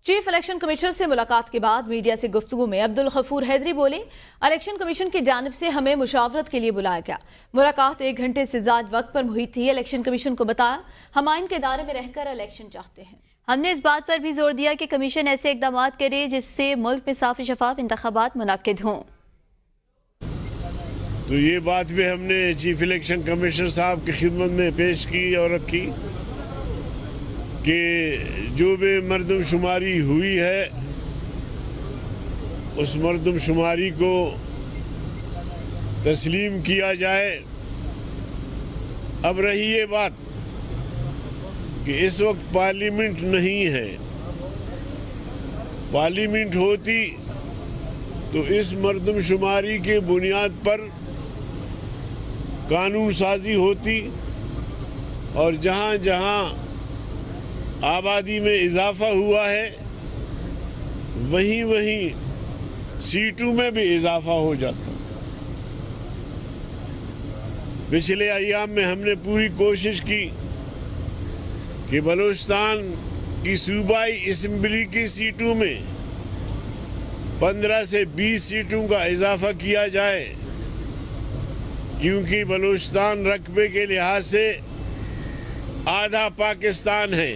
Chief election commissioner سے ملاقات کے بعد میڈیا سے گفتگو میں عبدالغفور حیدری بولے، الیکشن کمیشن کی جانب سے ہمیں مشاورت کے لیے بلایا گیا۔ ملاقات 1 گھنٹے سے زیادہ وقت پر محیط تھی۔ الیکشن کمیشن کو بتایا ہم آئین کے دائرے میں رہ کر الیکشن چاہتے ہیں۔ ہم نے اس بات پر بھی زور دیا کہ کمیشن ایسے اقدامات کرے جس سے ملک میں صاف شفاف انتخابات منعقد ہوں۔ تو یہ بات بھی ہم نے چیف الیکشن کمشنر صاحب کی خدمت میں پیش کی اور رکھی کہ جو بھی مردم شماری ہوئی ہے اس مردم شماری کو تسلیم کیا جائے۔ اب رہی یہ بات کہ اس وقت پارلیمنٹ نہیں ہے، پارلیمنٹ ہوتی تو اس مردم شماری کے بنیاد پر قانون سازی ہوتی اور جہاں جہاں آبادی میں اضافہ ہوا ہے وہیں سیٹوں میں بھی اضافہ ہو جاتا۔ پچھلے ایام میں ہم نے پوری کوشش کی کہ بلوچستان کی صوبائی اسمبلی کی سیٹوں میں 15 سے 20 سیٹوں کا اضافہ کیا جائے، کیونکہ بلوچستان رقبے کے لحاظ سے آدھا پاکستان ہے۔